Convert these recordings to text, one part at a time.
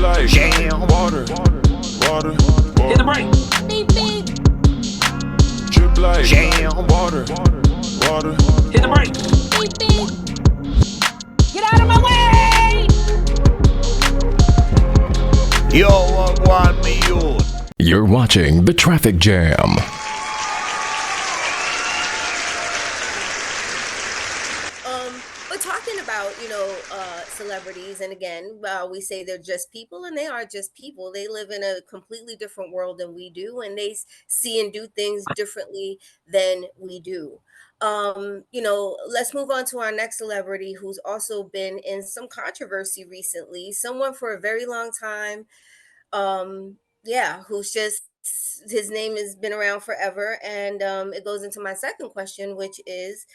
like jam. Water. Hit the brake. Beep, beep. Drip like jam. Water. Hit the brake. Beep, beep. Get out of my way! Yo, what want me you? You're watching The Traffic Jam. But talking about, celebrities, and again, we say they're just people, and they are just people. They live in a completely different world than we do, and they see and do things differently than we do. Let's move on to our next celebrity who's also been in some controversy recently. Someone for a very long time, who's just his name has been around forever, and it goes into my second question, which is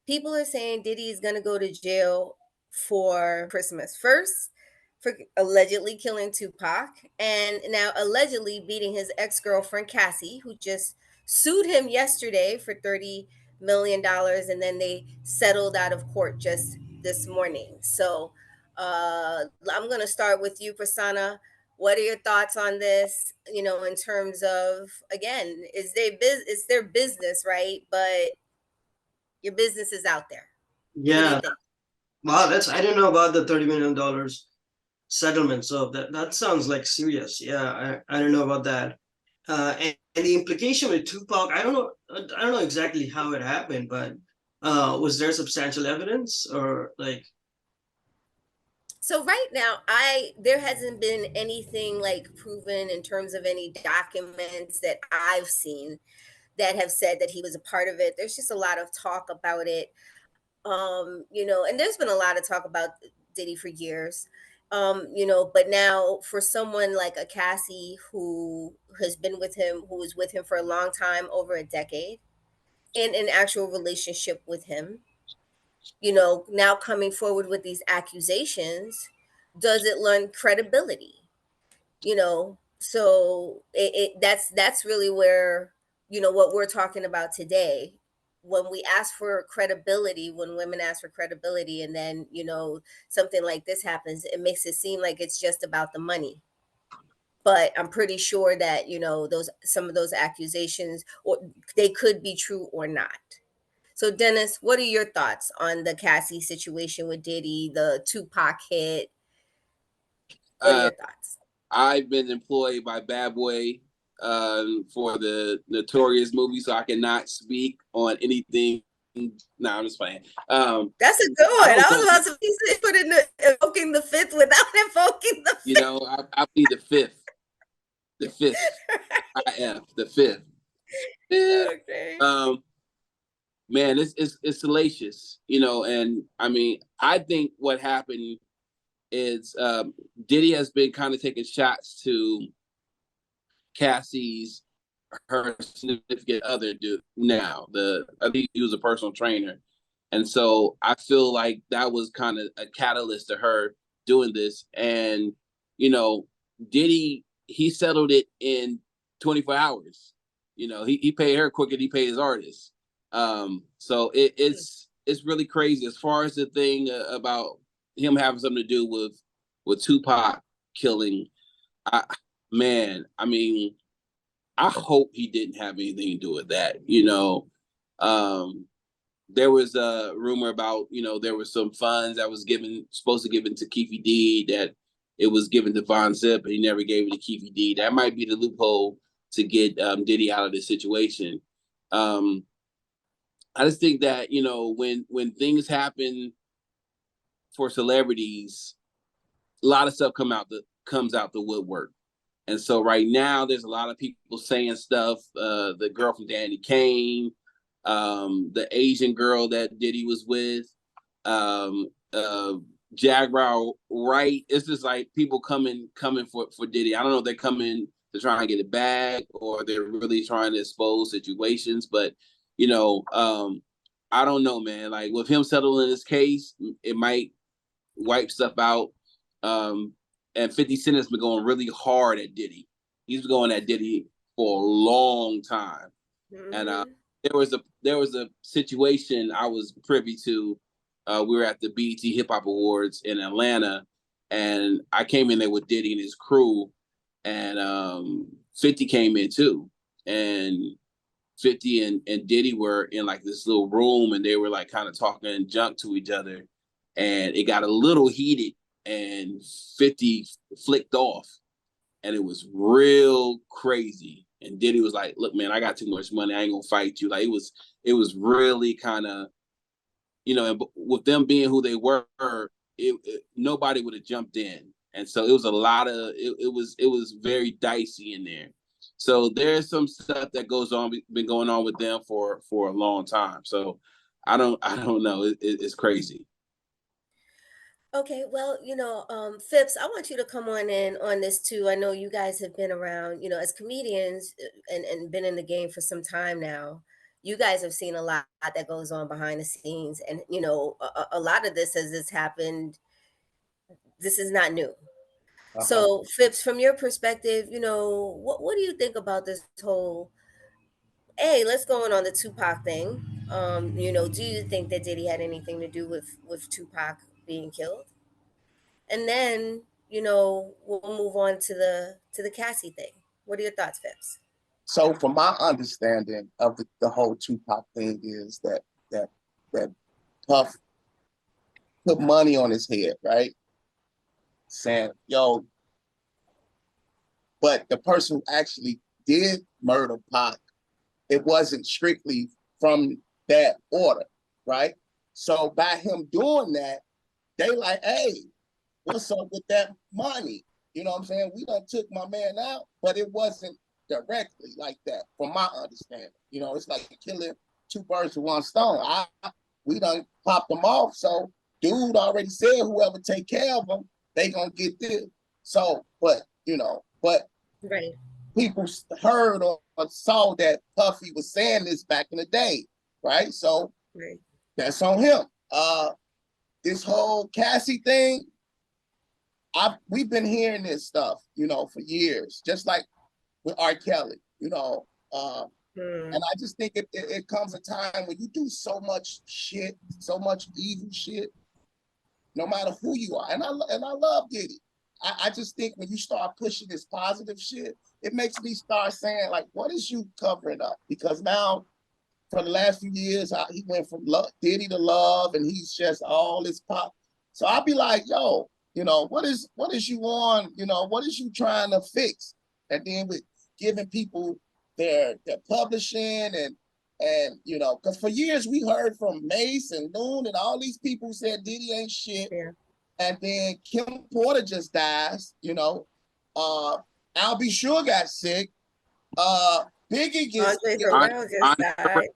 people are saying Diddy is going to go to jail for Christmas. First, for allegedly killing Tupac, and now allegedly beating his ex-girlfriend Cassie, who just sued him yesterday for $30 million, and then they settled out of court just this morning. So I'm going to start with you, Prasanna. What are your thoughts on this? In terms of, again, it's their business, right? But your business is out there. What do you Yeah. think? Wow, I didn't know about the $30 million settlement. So that sounds like serious. Yeah, I don't know about that. And the implication with Tupac, I don't know exactly how it happened, but was there substantial evidence or like? So right now, there hasn't been anything like proven in terms of any documents that I've seen that have said that he was a part of it. There's just a lot of talk about it. And there's been a lot of talk about Diddy for years. But now for someone like a Cassie who has been with him, who was with him for a long time, over a decade, in an actual relationship with him, now coming forward with these accusations, does it lend credibility? So that's really where, what we're talking about today. When we ask for credibility, when women ask for credibility, and then something like this happens, it makes it seem like it's just about the money. But I'm pretty sure that some of those accusations, or they could be true or not. So Dennis, what are your thoughts on the Cassie situation with Diddy, the Tupac hit? What are your thoughts? I've been employed by Bad Boy for the Notorious movie, so I cannot speak on anything. No, I'm just playing. That's a good one. I was about to put in invoking the fifth without invoking the fifth. I'll be the fifth. The fifth. IF, the fifth. Okay. Man, it's salacious, and I mean, I think what happened is Diddy has been kind of taking shots to Cassie's, her significant other dude now. I think he was a personal trainer. And so I feel like that was kind of a catalyst to her doing this. And, Diddy, he settled it in 24 hours. He paid her quicker than he paid his artists. So it's really crazy as far as the thing about him having something to do with Tupac killing. I mean, I hope he didn't have anything to do with that. There was a rumor about, there was some funds that was supposed to given to Keefe D, that it was given to Von Zip, and he never gave it to Keefe D. That might be the loophole to get Diddy out of this situation. I just think that, when things happen for celebrities, a lot of stuff comes out the woodwork. And so right now there's a lot of people saying stuff. The girl from Danny Kane, the Asian girl that Diddy was with, Jaguar Wright. It's just like people coming for Diddy. I don't know if they're coming to try and get it back or they're really trying to expose situations, but I don't know, man. Like with him settling this case, it might wipe stuff out. And 50 Cent has been going really hard at Diddy. He's been going at Diddy for a long time. Mm-hmm. And there was a situation I was privy to. We were at the BET Hip Hop Awards in Atlanta, and I came in there with Diddy and his crew, and 50 came in too, and 50 and Diddy were in like this little room, and they were like kind of talking junk to each other, and it got a little heated, and 50 flicked off, and it was real crazy. And Diddy was like, "Look, man, I got too much money. I ain't gonna fight you." Like it was really kind of, and with them being who they were, nobody would have jumped in, and so it was a lot of it was very dicey in there. So there's some stuff that been going on with them for a long time. So I don't know. It's crazy. Okay, well, Phipps, I want you to come on in on this too. I know you guys have been around, as comedians, and been in the game for some time now. You guys have seen a lot that goes on behind the scenes, and a lot of this has happened. This is not new. So, Phipps, from your perspective, what do you think about this whole? Hey, let's go on the Tupac thing. Do you think that Diddy had anything to do with Tupac being killed? And then, we'll move on to the Cassie thing. What are your thoughts, Phipps? So, from my understanding of the whole Tupac thing is that Puff put money on his head, right? Saying, yo, but the person who actually did murder Pac, it wasn't strictly from that order, right? So by him doing that, they like, hey, what's up with that money? You know what I'm saying? We done took my man out, but it wasn't directly like that, from my understanding. It's like killing two birds with one stone. We done popped them off, so dude already said whoever take care of them, they gonna get this. So, but right, people heard or saw that Puffy was saying this back in the day, right? So right, that's on him. This whole Cassie thing, we've been hearing this stuff, for years, just like with R. Kelly, and I just think it comes a time when you do so much shit, so much evil shit, no matter who you are. And I love Diddy. I just think when you start pushing this positive shit, it makes me start saying, like, what is you covering up? Because now, for the last few years, he went from Diddy to love, and he's just all this pop. So I'll be like, yo, what is you on? What is you trying to fix? And then with giving people their publishing and because for years we heard from Mace and Loon and all these people who said Diddy ain't shit. yeah. And then Kim Porter just dies, Al B. Sure got sick. Biggie gets Andre killed. Harrell just died.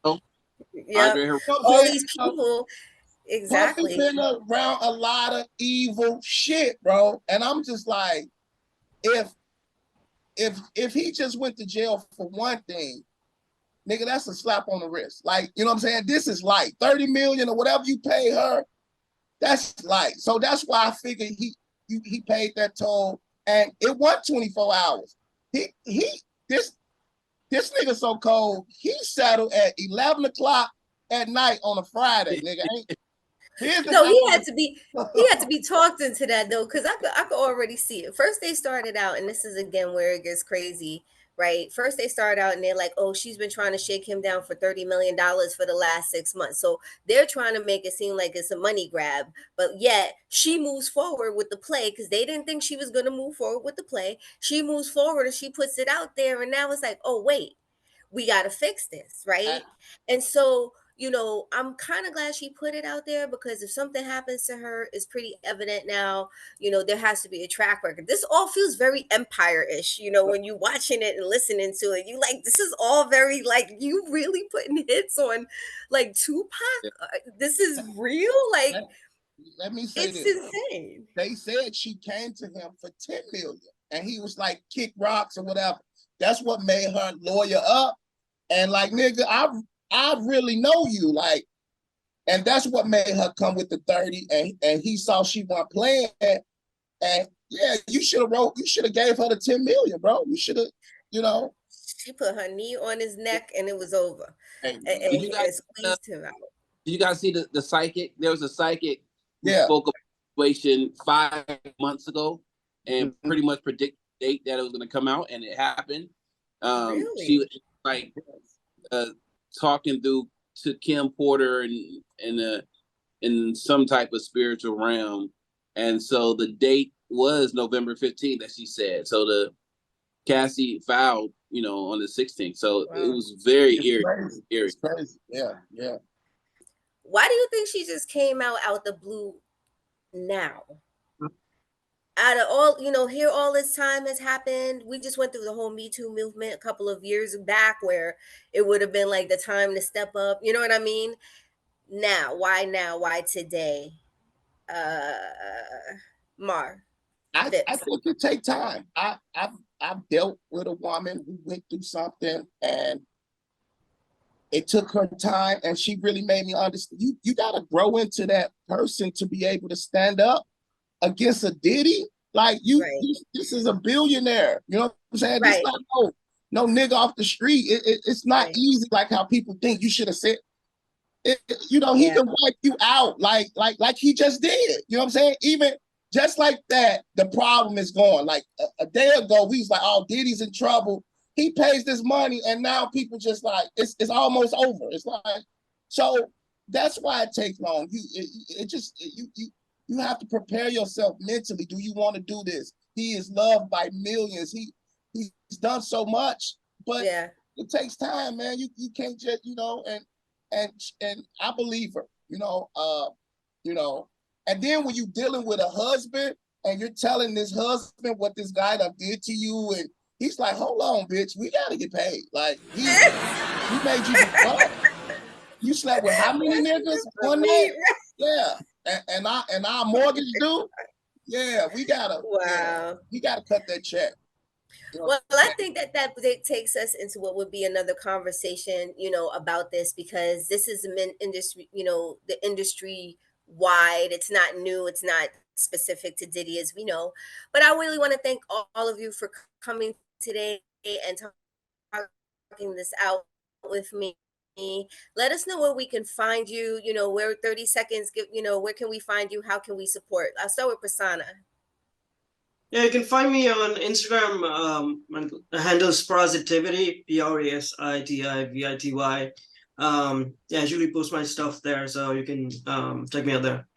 Yep. You know All these people. Puffy Exactly. been around a lot of evil shit, bro. And I'm just like, if he just went to jail for one thing, nigga, that's a slap on the wrist. Like, you know what I'm saying? This is light. 30 million or whatever you pay her, that's light. So that's why I figured he paid that toll, and it wasn't 24 hours. This nigga so cold, he settled at 11 o'clock at night on a Friday, nigga. No, he had to be talked into that though, because I could already see it. First they started out, and this is again where it gets crazy, right? First they start out and they're like, oh, she's been trying to shake him down for $30 million for the last 6 months. So they're trying to make it seem like it's a money grab, but yet she moves forward with the play because they didn't think she was going to move forward with the play. She moves forward and she puts it out there, and now it's like, oh wait, we got to fix this, right? And so I'm kind of glad she put it out there, because if something happens to her, it's pretty evident now. There has to be a track record. This all feels very Empire-ish, when you watching it and listening to it. You like, this is all very like, you really putting hits on like Tupac. This is real. Like, let me say it's this. insane. They said she came to him for 10 million, and he was like, kick rocks or whatever. That's what made her lawyer up. And like, nigga, I really know you, like, and that's what made her come with the 30. And he saw she wasn't playing, and yeah, you should have gave her the 10 million, bro. You should have, She put her knee on his neck, and it was over. Hey, and he squeezed him out. Did you guys see the psychic? There was a psychic who Yeah. spoke about situation 5 months ago and pretty much predict the date that it was going to come out, and it happened. She was like talking through to Kim Porter and in some type of spiritual realm, and so the date was November 15th that she said. So the Cassie filed, on the 16th. So it was very eerie. It's crazy. Yeah. Why do you think she just came out the blue now? Out of all, here all this time has happened. We just went through the whole Me Too movement a couple of years back where it would have been like the time to step up. You know what I mean? Now? Why today? Mar. I think it take time. I've dealt with a woman who went through something and it took her time, and she really made me understand. You got to grow into that person to be able to stand up against a Diddy. Like this is a billionaire. You know what I'm saying? Right. It's not no nigga off the street. It's not easy like how people think. You should have said. He can wipe you out like he just did. You know what I'm saying? Even just like that, the problem is gone. Like a day ago, we was like, "Oh, Diddy's in trouble. He pays this money," and now people just like it's almost over. It's like, so that's why it takes long. You have to prepare yourself mentally. Do you want to do this? He is loved by millions. He's done so much, but it takes time, man. You can't just and I believe her, and then when you're dealing with a husband and you're telling this husband what this guy done did to you, and he's like, "Hold on, bitch, we gotta get paid." Like he made you the You slept with how many niggas one night? Yeah, and our mortgage due. Yeah, we gotta. Wow, we gotta cut that check. Well, I think that takes us into what would be another conversation, about this, because this is an industry, the industry wide. It's not new. It's not specific to Diddy, as we know. But I really want to thank all of you for coming today and talking this out with me. Let us know where we can find you. Where 30 seconds. Where can we find you? How can we support? I'll start with Prasanna. Yeah, you can find me on Instagram. My handle is Prasitivity, PRASITIVITY. I usually post my stuff there, so you can check me out there.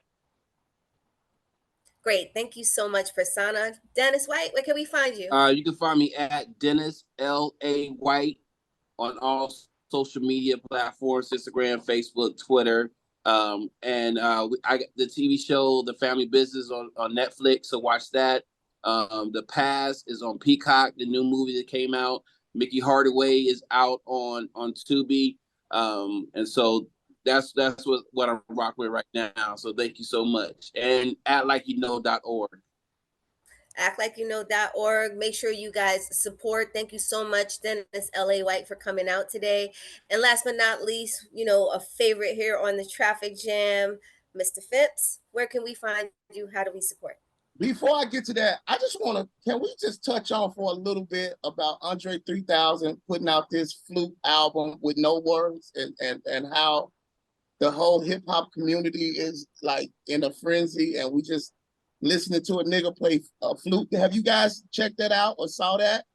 Great, thank you so much, Prasanna. Dennis White, where can we find you? You can find me at Dennis L.A. White on all social media platforms: Instagram, Facebook, Twitter. I got the TV show The Family Business on Netflix, so watch that. The Past is on Peacock, the new movie that came out. Mickey Hardaway is out on Tubi, and so that's what I'm rocking with right now. So thank you so much, and actlikeyouknow.org. actlikeyouKnow.org. Make sure you guys support. Thank you so much, Dennis L.A. White, for coming out today. And last but not least, a favorite here on the Traffic Jam, Mr. Phipps. Where can we find you? How do we support? Before I get to that, I just want to, can we just touch on for a little bit about Andre 3000 putting out this Flute album with no words, and how the whole hip hop community is like in a frenzy, and we just listening to a nigga play a flute. Have you guys checked that out or saw that?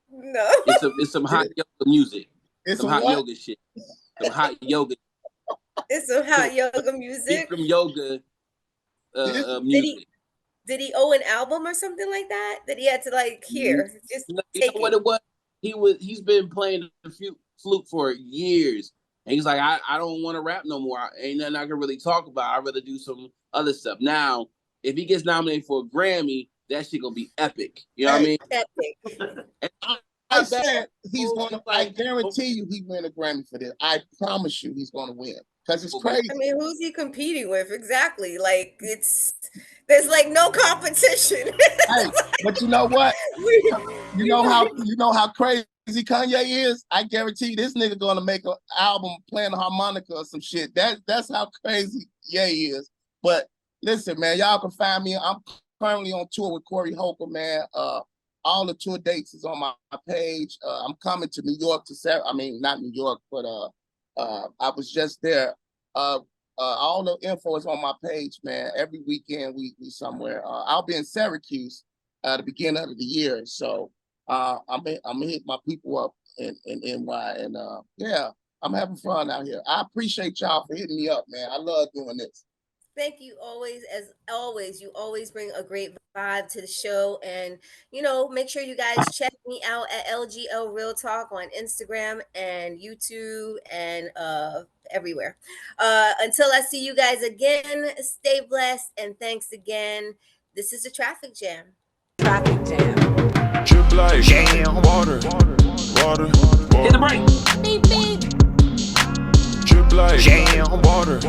No. It's some hot yoga music. It's some hot yoga shit. Some hot yoga. It's some hot yoga music. Some yoga music. Did he owe an album or something like that he had to hear? Just you know what it was? He's been playing the flute for years, and he's like, I don't want to rap no more. Ain't nothing I can really talk about. I'd rather do some other stuff. Now, if he gets nominated for a Grammy, that shit gonna be epic. You know what I mean? Epic. I said he's gonna. I guarantee you, he win a Grammy for this. I promise you, he's gonna win because it's crazy. I mean, who's he competing with exactly? There's no competition. Hey, but you know what? You know how crazy Kanye is. I guarantee you, this nigga gonna make an album playing the harmonica or some shit. That's how crazy Ye is. But listen, man, y'all can find me. I'm currently on tour with Corey Holcomb, man. All the tour dates is on my page. I'm coming to New York not New York, but I was just there. all the info is on my page, man. Every weekend we somewhere. I'll be in Syracuse at the beginning of the year, so I'm gonna hit my people up in NY, and yeah, I'm having fun out here. I appreciate y'all for hitting me up, man. I love doing this. Thank you always, as always. You always bring a great vibe to the show. And, make sure you guys check me out at LGL Real Talk on Instagram and YouTube and everywhere. Until I see you guys again, stay blessed and thanks again. This is the Traffic Jam. Traffic Jam. Drip like Jam. water. Hit the brake. Beep, beep. Drip like Jam. water.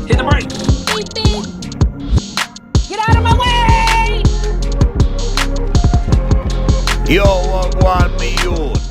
Hit the brake. Beep, beep. Get out of my way! Yo, what want me youth?